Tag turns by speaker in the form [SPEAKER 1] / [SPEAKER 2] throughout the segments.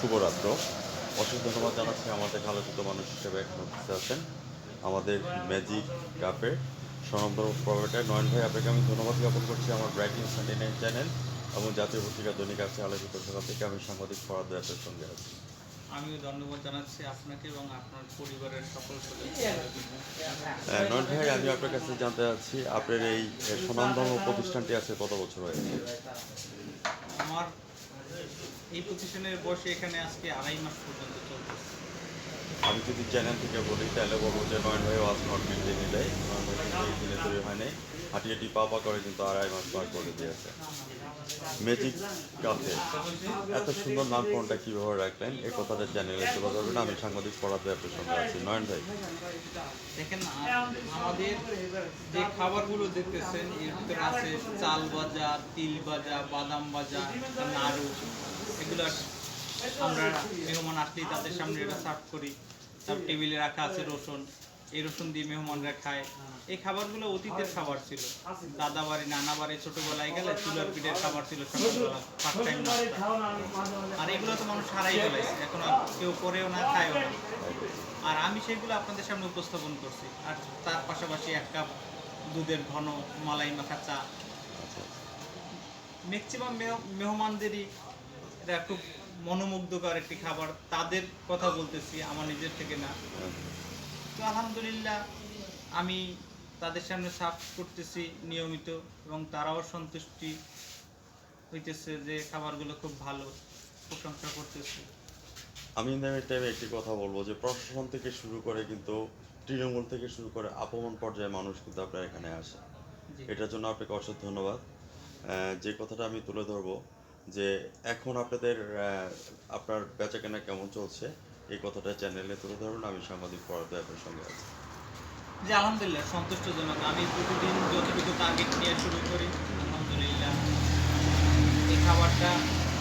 [SPEAKER 1] শুভরাত্র। অশেষ ধন্যবাদ জানাচ্ছি আমাদের আলোচিত মানুষ হিসেবে এখন উপস্থিত আছেন আমাদের ম্যাজিক কাপের স্বনামধন্য প্রোভাইডার নয়ন ভাই। আপনাকে আমি ধন্যবাদ জ্ঞাপন করছি আমার ব্রাইটিং সানডে নাইট চ্যানেল এবং জাতীয় পত্রিকা দৈনিক আছে আলোচিত সকাল থেকে আমি সাংবাদিক ফরাদ আপনার সঙ্গে আছি।
[SPEAKER 2] আমিও ধন্যবাদ জানাচ্ছি আপনাকে এবং আপনার পরিবারের সকল সদস্য।
[SPEAKER 1] নয়ন ভাই, আমি আপনার কাছে জানতে চাচ্ছি আপনার এই স্বনামধন্য প্রতিষ্ঠানটি আছে কত বছর হয়েছে?
[SPEAKER 2] আমার এই প্রতিষ্ঠানের বয়সে এখানে আজকে 2.5 মাস পর্যন্ত চলতেছে।
[SPEAKER 1] আমি যদি চ্যানেল থেকে বলি তাহলে বলবো যে নয়ন ভাই ওয়াজ নট বিল্ডিং নিলে নয়ন ভাই কিন্তু এই দিনে তৈরি হয় নাই, হাঁটিয়ে পা করে কিন্তু 2.5 মাস পার করে দিয়েছে। ম্যাজিক কাফে এত সুন্দর নামকরণটা কীভাবে রাখলেন এই কথাটা চ্যানেলে তুলে ধরবেন। আমি সাংবাদিক পড়াতে আপনার সঙ্গে আছি। নয়ন ভাই,
[SPEAKER 2] দেখেন আমাদের যে খাবারগুলো দেখতেছেন এর ভিতরে আছে চাল ভাজা, তিল ভাজা, বাদাম ভাজা, নাড়ু। এগুলো আমরা মেহমান আসলেই তাদের সামনে এটা সার্ভ করি। তারপর টেবিলে রাখা আছে রসুন, এই রসুন দিয়ে মেহমানরা খায়। এই খাবারগুলো অতীতের খাবার ছিল। দাদা বাড়ি নানা বাড়ি ছোটবেলায় গেলে চুলার পিঠের খাবার ছিল সকালবেলা ফার্স্ট টাইম নাস্তা। আর এগুলো তো মানুষ হারাই ফেলাইছে, এখন আর কেউ করেও না, খায়ও না। আর আমি সেগুলো আপনাদের সামনে উপস্থাপন করছি। আর তার পাশাপাশি 1 কাপ দুধের ঘন মালাই মাখা চা। ম্যাক্সিমাম মেহমানদেরই এটা খুব মনোমুগ্ধকর একটি খাবার। তাদের কথা বলতেছি, আমার নিজের থেকে না। তো আলহামদুলিল্লাহ আমি তাদের সামনে সার্ভ করতেছি নিয়মিত এবং তারাও সন্তুষ্টি হইতেছে যে খাবারগুলো খুব ভালো, প্রশংসা করতেছে।
[SPEAKER 1] আমি টাইমে একটি কথা বলবো যে প্রশাসন থেকে শুরু করে কিন্তু তৃণমূল থেকে শুরু করে আপমন পর্যায়ে মানুষ কিন্তু আপনার এখানে আসে। এটার জন্য আপনাকে অসংখ্য ধন্যবাদ। যে কথাটা আমি তুলে ধরবো যে এখন আপনাদের আপনার বেচাকেনা কেমন চলছে এই কথাটা চ্যানেলে তুলে ধরুন। আমি সাংবাদিক পড়াতে আপনার সঙ্গে আছি।
[SPEAKER 2] যে আলহামদুলিল্লাহ সন্তুষ্টজনক। আমি প্রতিদিন যতটুকু টার্গেট নিয়ে শুরু করি আলহামদুলিল্লাহ এই খাবারটা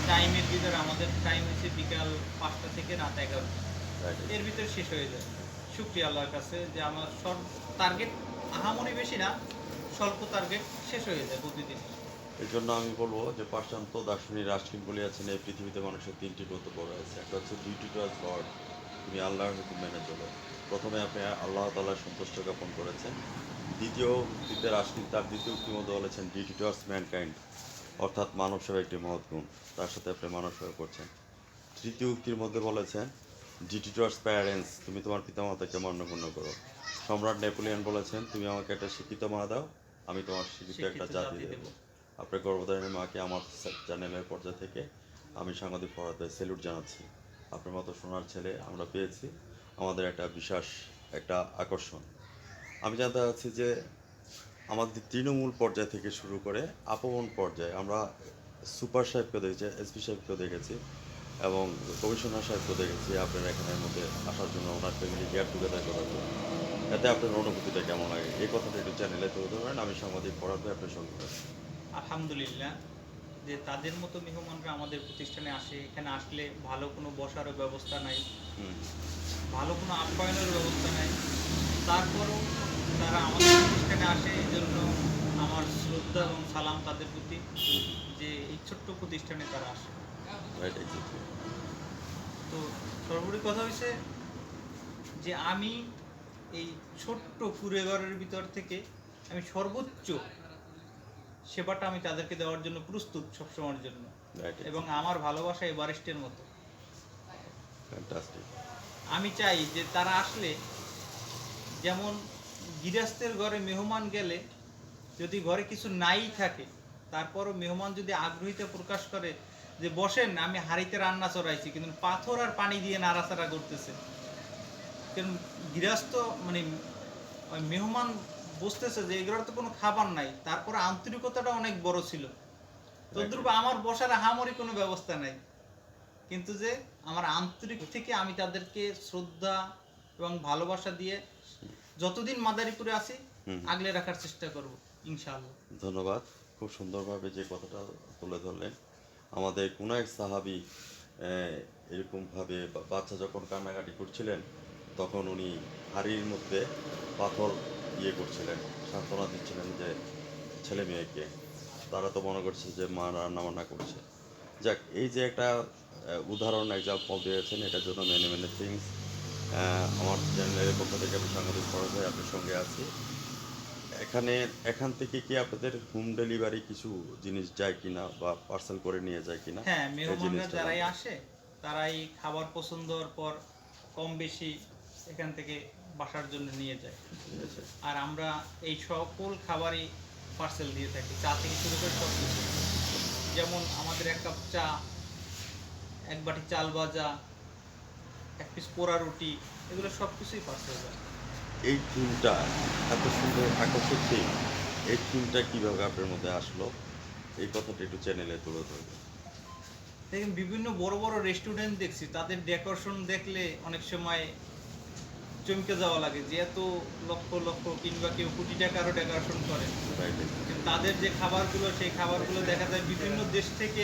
[SPEAKER 2] টাইমের ভিতরে, আমাদের টাইম হচ্ছে বিকাল 5টা থেকে রাত 11টা, এর ভিতরে শেষ হয়ে যায়। শুকরিয়া আল্লাহর কাছে যে আমার টার্গেট আহামরি বেশি না, স্বল্প টার্গেট শেষ হয়ে যায় প্রতিদিন।
[SPEAKER 1] এর জন্য আমি বলবো যে পাশ্চাত্য দার্শনিক রাষ্ট্রিক বলিয়াছেন এই পৃথিবীতে মানুষের 3টি কর্তব্য রয়েছে। একটা হচ্ছে ডিউটি টু গড, তুমি আল্লাহর হুকুম মেনে চলো। প্রথমে আপনি আল্লাহ তাআলার সন্তুষ্ট জ্ঞাপন করেছেন। দ্বিতীয় উক্তিতে রাষ্ট্রিক তার দ্বিতীয় উক্তির মধ্যে বলেছেন ডিউটি টু ম্যানকাইন্ড, অর্থাৎ মানব সেবা একটি মহৎ গুণ, তার সাথে আপনি মানব সেবা করছেন। তৃতীয় উক্তির মধ্যে বলেছেন ডিউটি টু প্যারেন্টস, তুমি তোমার পিতামাতাকে মান্যগণ্য করো। সম্রাট নেপোলিয়ন বলেছেন তুমি আমাকে একটা শিক্ষিত মা দাও, আমি তোমার শিক্ষিত একটা জাতি দেবো। আপনার গর্ভধারিণী মাকে আমার চ্যানেলের পর্যায় থেকে আমি সাংবাদিক ফরাতে স্যালুট জানাচ্ছি। আপনার মতো সোনার ছেলে আমরা পেয়েছি, আমাদের একটা বিশেষ একটা আকর্ষণ। আমি জানতে চাচ্ছি যে আমাদের তৃণমূল পর্যায় থেকে শুরু করে আপমন পর্যায়ে আমরা সুপার সাহেবকেও দেখেছি, এসপি সাহেবকেও দেখেছি এবং কমিশনার সাহেবকেও দেখেছি আপনার এখানের মধ্যে আসার জন্য, ওনার ফ্যামিলি গেট টুগেদার করার জন্য। এতে আপনার অনুভূতিটা কেমন লাগে এই কথাটা একটু চ্যানেলে তুলে ধরবেন। আমি সাংবাদিক পড়াতে আপনার সঙ্গে আছি।
[SPEAKER 2] আলহামদুলিল্লাহ যে তাদের মতো মেহমানরা আমাদের প্রতিষ্ঠানে আসে। এখানে আসলে ভালো কোনো বসারও ব্যবস্থা নাই, ভালো কোনো আপ্যায়নের ব্যবস্থা নাই, তারপরেও তারা আমাদের প্রতিষ্ঠানে আসে। এই জন্য আমার শ্রদ্ধা এবং সালাম তাদের প্রতি যে এই ছোট্ট প্রতিষ্ঠানে তারা আসে। তো সর্বোপরি কথা হয়েছে যে আমি এই ছোট্ট কুঁড়েঘরের ভিতর থেকে আমি সর্বোচ্চ সেবাটা আমি তাদেরকে দেওয়ার জন্য প্রস্তুত সবসময়ের জন্য, এবং আমার ভালোবাসা এভারেস্টের মতো। আমি চাই যে তারা আসলে, যেমন গৃহস্থের ঘরে মেহমান গেলে যদি ঘরে কিছু নাই থাকে তারপরও মেহমান যদি আগ্রহীতা প্রকাশ করে যে বসেন আমি হাঁড়িতে রান্না চড়াইছি, কিন্তু পাথর আর পানি দিয়ে নাড়াচাড়া করতেছে, কারণ গৃহস্থ মানে মেহমান বুঝতেছে যে এগুলোর তো কোনো খাবার নাই, তারপরে আন্তরিকতাটা অনেক বড় ছিল। তদ্রূপ আমার বসার আহামরি কোনো ব্যবস্থা নাই, কিন্তু যে আমার আন্তরিক থেকে আমি তাদেরকে শ্রদ্ধা এবং ভালোবাসা দিয়ে যতদিন মাদারীপুরে আসি আগলে রাখার চেষ্টা করব ইনশাআল্লাহ।
[SPEAKER 1] ধন্যবাদ। খুব সুন্দরভাবে যে কথাটা তুলে ধরলেন। আমাদের কোনো এক সাহাবি এরকমভাবে বাচ্চা যখন কান্নাকাটি করছিলেন তখন উনি হাড়ির মধ্যে পাথর ইয়ে করছিলেন, সান্ত্বনা দিচ্ছিলেন যে ছেলে মেয়েকে। তারা তো মনে করছে যে মা রান্না বান্না করছে। যাক, এই যে একটা উদাহরণ এক্সাম্পল দিয়েছেন, এটার জন্য মেনি মেনি থিংস। আমার চ্যানেলের পক্ষ থেকে আমি সাংবাদিক ফরাজ ভাই আপনার সঙ্গে আছি। এখান থেকে কি আপনাদের হোম ডেলিভারি কিছু জিনিস যায় কিনা বা পার্সেল করে নিয়ে যায় কিনা,
[SPEAKER 2] হ্যাঁ,
[SPEAKER 1] এই
[SPEAKER 2] মেহমানরা
[SPEAKER 1] জিনিসটা
[SPEAKER 2] যারাই
[SPEAKER 1] জানবো।
[SPEAKER 2] আসে তারাই খাবার পছন্দ হওয়ার পর কম বেশি এখান থেকে বাসার জন্য নিয়ে যায়।
[SPEAKER 1] ঠিক আছে।
[SPEAKER 2] আর আমরা এই সকল খাবারই পার্সেল দিয়ে থাকি, চা থেকে শুরু করে সব কিছু। যেমন আমাদের এক কাপ চা, এক বাটি চাল ভাজা, এক পিস পোড়া রুটি, এগুলো সব কিছুই পার্সেল যায়।
[SPEAKER 1] এই থিমটা এত সুন্দর আকর্ষক থিম, এই থিমটা কীভাবে আপনার মধ্যে আসলো, এই কথাটা একটু চ্যানেলে তুলে ধরবেন।
[SPEAKER 2] দেখেন, বিভিন্ন বড় বড় রেস্টুরেন্ট দেখছি, তাদের ডেকোরেশন দেখলে অনেক সময় চমকে যাওয়া লাগে যে এত লক্ষ লক্ষ কিংবা কেউ কোটি টাকারও ডেকোরেশন করে,
[SPEAKER 1] রাইট,
[SPEAKER 2] কিন্তু তাদের যে খাবারগুলো, সেই খাবারগুলো দেখা যায় বিভিন্ন দেশ থেকে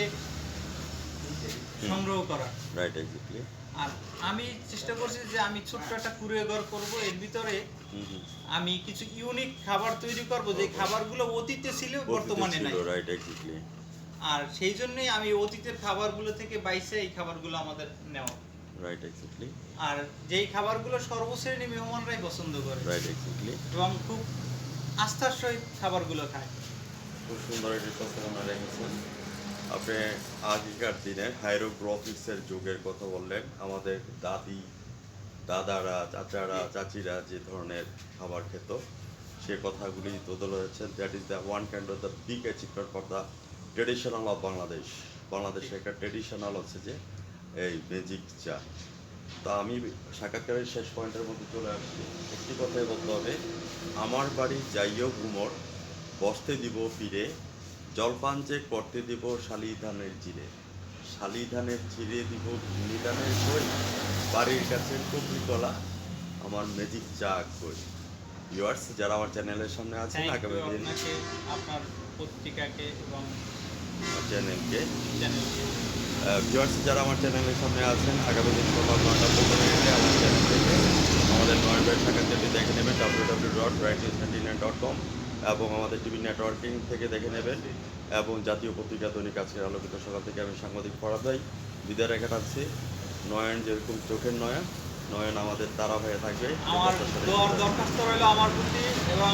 [SPEAKER 2] সংগ্রহ করা।
[SPEAKER 1] Right, exactly.
[SPEAKER 2] আর আমি চেষ্টা করছি যে আমি ছোট্ট একটা কুড়িয়ে ঘর করবো, এর ভিতরে আমি কিছু ইউনিক খাবার তৈরি করব, যে খাবারগুলো অতীতে ছিল বর্তমানে নাই।
[SPEAKER 1] Right, exactly.
[SPEAKER 2] আর সেই জন্যই আমি অতীতের খাবারগুলো থেকে বাইছে এই খাবারগুলো আমাদের নেওয়া।
[SPEAKER 1] Right, exactly.
[SPEAKER 2] আর যেই খাবারগুলো সর্বশ্রেণী মেহমানরাই পছন্দ করে
[SPEAKER 1] রাইট, এক্স্যাক্টলি।
[SPEAKER 2] এবং খুব আস্থার সহিত খাবারগুলো খায়।
[SPEAKER 1] খুব সুন্দর একটি প্রস্তাবনা রেখেছেন আপনি। আগেকার দিনের হাইরোগ্রাফিক্সের যুগের কথা বললেন। আমাদের দাদারা, চাচারা, চাচিরা যে ধরনের খাবার খেত, সে কথাগুলি তুলে ধরেছেন। That is the one kind of the big achievement for the traditional of Bangladesh. বাংলাদেশে একটা ট্রেডিশনাল হচ্ছে যে এই ম্যাজিক চা। তা আমি সাক্ষাৎকারের শেষ পয়েন্টের মধ্যে চলে আসছি। একটি কথাই বলতে হবে, আমার বাড়ি যাইও ঘুমর, বসতে দিব ফিরে, জলপান যে করতে দিব শালি ধানের চিড়ে, শালি ধানের চিড়ে দিব ভিন্নি ধানের কই, বাড়ির কাছে কলা আমার ম্যাজিক চা কই। ভিউয়ার্স যারা আমার চ্যানেলের সামনে আছেন,
[SPEAKER 2] থ্যাংক
[SPEAKER 1] আগামী
[SPEAKER 2] ইউ
[SPEAKER 1] দিন
[SPEAKER 2] আপনাকে, আপনার পত্রিকাকে এবং
[SPEAKER 1] চ্যানেলকে
[SPEAKER 2] চ্যানেলকে।
[SPEAKER 1] ভিউয়ার্স যারা আমার চ্যানেলের সামনে আছেন, আগামী দিন সকাল 9:15 আমার চ্যানেল থেকে আমাদের নয় ভাই সাক্ষাৎকারটি দেখে নেবেন www.rightnews29.com এবং আমাদের টিভি নেটওয়ার্কিং থেকে দেখে নেবেন। এবং জাতীয় পত্রিকা দৈনিক আজকের আলোকিত সকাল থেকে আমি সাংবাদিক ফরাদ ভাই বিদায় রেখে টানছি। নয়ন যেরকম চোখের নয়ন আমাদের তারা হয়ে থাকবে।
[SPEAKER 2] আমার দরখাস্ত রইল আমার প্রতি এবং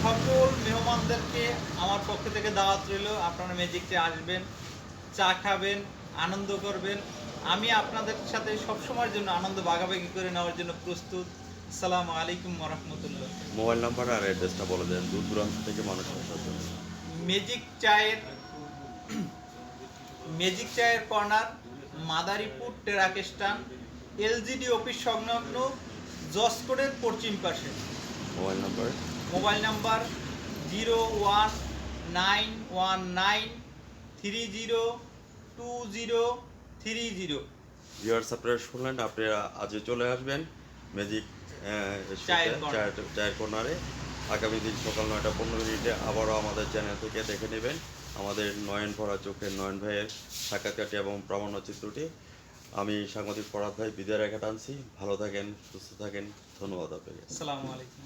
[SPEAKER 2] সকল মেহমানদেরকে আমার পক্ষ থেকে দাওয়াত রইল, আপনারা ম্যাজিকতে আসবেন, চা খাবেন, আনন্দ করবেন। আমি আপনাদের সাথে সবসময়ের জন্য আনন্দ ভাগাভাগি করে নেওয়ার জন্য প্রস্তুত। আসসালামু আলাইকুম রহমতুল্লাহ।
[SPEAKER 1] মোবাইল নাম্বার আর অ্যাড্রেসটা বলে দেন দূর দূরান্ত থেকে মানুষ আসার জন্য।
[SPEAKER 2] ম্যাজিক চায়ের ম্যাজিক চায়ের corner, Madaripur truck stand, LGD office সংলগ্ন, জসকোডের পশ্চিম পাশে।
[SPEAKER 1] Mobile number
[SPEAKER 2] mobile number 011913023030।
[SPEAKER 1] Viewers আপনারা শুনলেন, আপনারা আজও চলে আসবেন ম্যাজিক চায়ের কর্নারে। আগামী দিন সকাল 9:15 আবারও আমাদের চ্যানেল থেকে দেখে নেবেন আমাদের নয়ন ভরা চোখের নয়ন ভাইয়ের সাক্ষাৎকারটি এবং প্রামাণ্য চিত্রটি। আমি সাংবাদিক ফরাদ ভাই বিদায় রেখে টানছি। ভালো থাকেন, সুস্থ থাকেন, ধন্যবাদ আপনাকে।
[SPEAKER 2] আসসালামু আলাইকুম।